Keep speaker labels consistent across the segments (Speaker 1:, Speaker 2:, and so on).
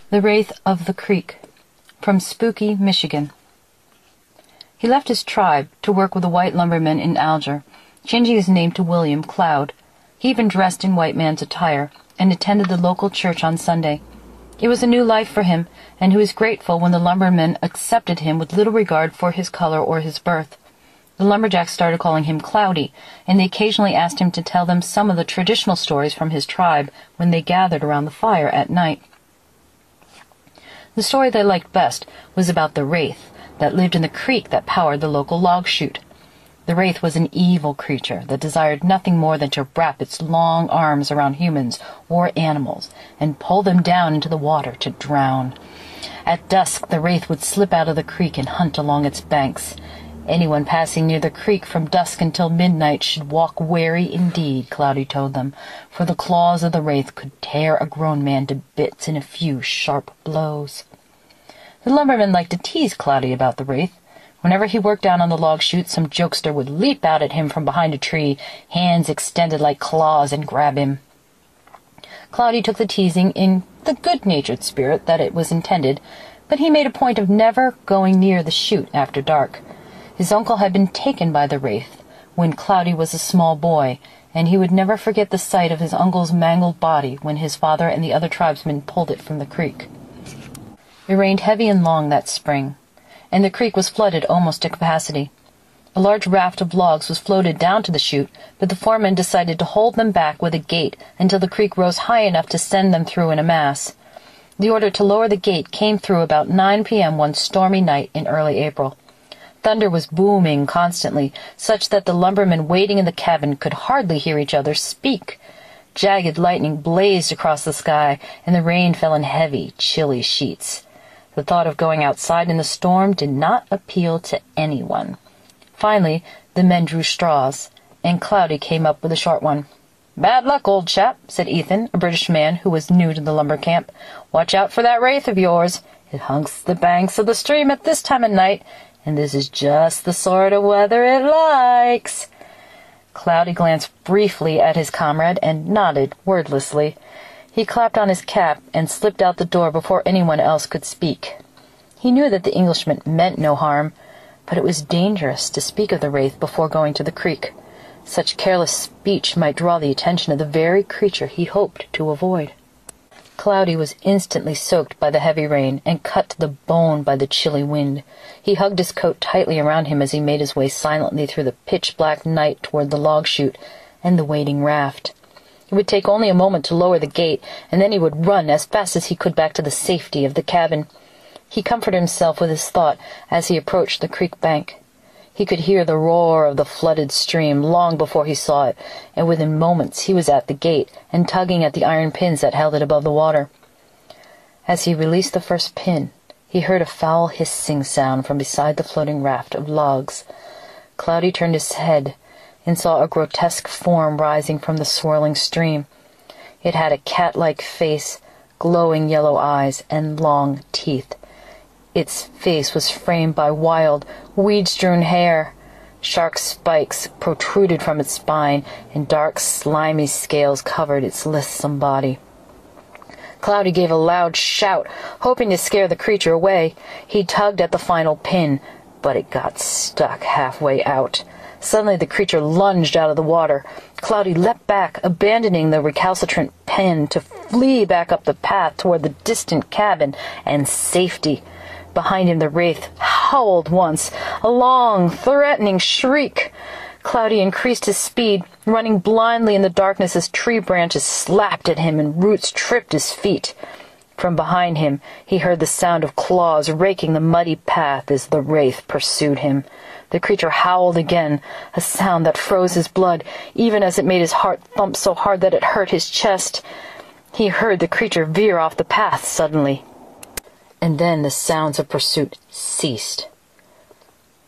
Speaker 1: The Wraith of the Creek, from Spooky, Michigan. He left his tribe to work with a white lumberman in Alger, changing his name to William Cloud. He even dressed in white man's attire and attended the local church on Sunday. It was a new life for him, and he was grateful when the lumberman accepted him with little regard for his color or his birth. The lumberjacks started calling him Cloudy, and they occasionally asked him to tell them some of the traditional stories from his tribe when they gathered around the fire at night. The story they liked best was about the wraith that lived in the creek that powered the local log chute. The wraith was an evil creature that desired nothing more than to wrap its long arms around humans or animals and pull them down into the water to drown. At dusk, the wraith would slip out of the creek and hunt along its banks. Anyone passing near the creek from dusk until midnight should walk wary indeed, Cloudy told them, for the claws of the wraith could tear a grown man to bits in a few sharp blows. The lumberman liked to tease Cloudy about the wraith. Whenever he worked down on the log chute, some jokester would leap out at him from behind a tree, hands extended like claws, and grab him. Cloudy took the teasing in the good-natured spirit that it was intended, but he made a point of never going near the chute after dark. His uncle had been taken by the wraith when Cloudy was a small boy, and he would never forget the sight of his uncle's mangled body when his father and the other tribesmen pulled it from the creek. It rained heavy and long that spring, and the creek was flooded almost to capacity. A large raft of logs was floated down to the chute, but the foreman decided to hold them back with a gate until the creek rose high enough to send them through in a mass. The order to lower the gate came through about 9 p.m. one stormy night in early April. Thunder was booming constantly, such that the lumbermen waiting in the cabin could hardly hear each other speak. Jagged lightning blazed across the sky, and the rain fell in heavy, chilly sheets. The thought of going outside in the storm did not appeal to anyone. Finally, the men drew straws, and Cloudy came up with a short one. "Bad luck, old chap," said Ethan, a British man who was new to the lumber camp. "Watch out for that wraith of yours. It hunks the banks of the stream at this time of night, and this is just the sort of weather it likes." Cloudy glanced briefly at his comrade and nodded wordlessly. He clapped on his cap and slipped out the door before anyone else could speak. He knew that the Englishman meant no harm, but it was dangerous to speak of the wraith before going to the creek. Such careless speech might draw the attention of the very creature he hoped to avoid. Cloudy was instantly soaked by the heavy rain and cut to the bone by the chilly wind. He hugged his coat tightly around him as he made his way silently through the pitch-black night toward the log chute and the waiting raft. It would take only a moment to lower the gate, and then he would run as fast as he could back to the safety of the cabin. He comforted himself with his thought as he approached the creek bank. He could hear the roar of the flooded stream long before he saw it, and within moments he was at the gate and tugging at the iron pins that held it above the water. As he released the first pin, he heard a foul hissing sound from beside the floating raft of logs. Cloudy turned his head and saw a grotesque form rising from the swirling stream. It had a cat-like face, glowing yellow eyes, and long teeth. Its face was framed by wild, weed-strewn hair. Shark spikes protruded from its spine, and dark, slimy scales covered its lissom body. Cloudy gave a loud shout, hoping to scare the creature away. He tugged at the final pin, but it got stuck halfway out. Suddenly the creature lunged out of the water. Cloudy leapt back, abandoning the recalcitrant pin to flee back up the path toward the distant cabin and safety. Behind him the wraith howled once, a long, threatening shriek. Cloudy increased his speed, running blindly in the darkness as tree branches slapped at him and roots tripped his feet. From behind him he heard the sound of claws raking the muddy path as the wraith pursued him. The creature howled again, a sound that froze his blood, even as it made his heart thump so hard that it hurt his chest. He heard the creature veer off the path suddenly. And then the sounds of pursuit ceased.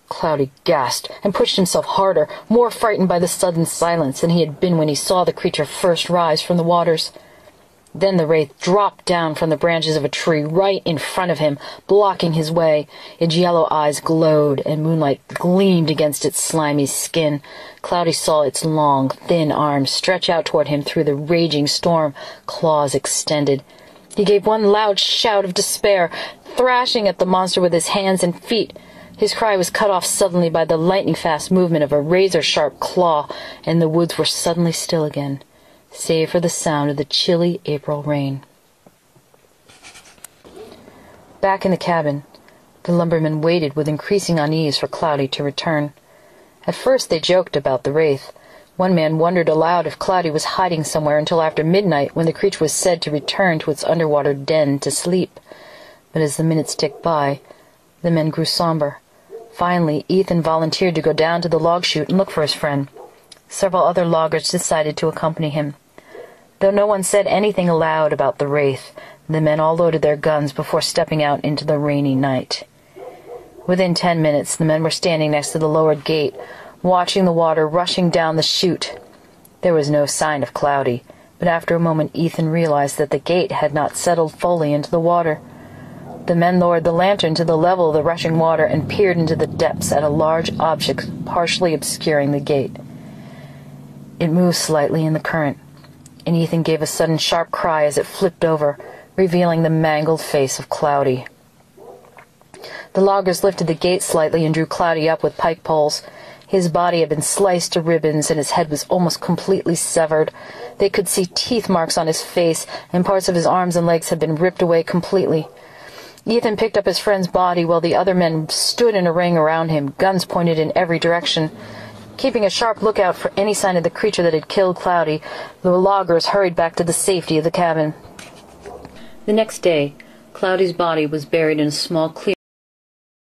Speaker 1: Cloudy gasped and pushed himself harder, more frightened by the sudden silence than he had been when he saw the creature first rise from the waters. Then the wraith dropped down from the branches of a tree right in front of him, blocking his way. Its yellow eyes glowed, and moonlight gleamed against its slimy skin. Cloudy saw its long, thin arms stretch out toward him through the raging storm, claws extended. He gave one loud shout of despair, thrashing at the monster with his hands and feet. His cry was cut off suddenly by the lightning-fast movement of a razor-sharp claw, and the woods were suddenly still again, save for the sound of the chilly April rain. Back in the cabin, the lumbermen waited with increasing unease for Cloudy to return. At first they joked about the wraith. One man wondered aloud if Cloudy was hiding somewhere until after midnight, when the creature was said to return to its underwater den to sleep. But as the minutes ticked by, the men grew somber. Finally, Ethan volunteered to go down to the log chute and look for his friend. Several other loggers decided to accompany him. Though no one said anything aloud about the wraith, the men all loaded their guns before stepping out into the rainy night. Within 10 minutes, the men were standing next to the lowered gate, watching the water rushing down the chute. There was no sign of Cloudy, but after a moment Ethan realized that the gate had not settled fully into the water. The men lowered the lantern to the level of the rushing water and peered into the depths at a large object partially obscuring the gate. It moved slightly in the current, and Ethan gave a sudden sharp cry as it flipped over, revealing the mangled face of Cloudy. The loggers lifted the gate slightly and drew Cloudy up with pike poles. His body had been sliced to ribbons, and his head was almost completely severed. They could see teeth marks on his face, and parts of his arms and legs had been ripped away completely. Ethan picked up his friend's body while the other men stood in a ring around him, guns pointed in every direction. Keeping a sharp lookout for any sign of the creature that had killed Cloudy, the loggers hurried back to the safety of the cabin. The next day, Cloudy's body was buried in a small clearing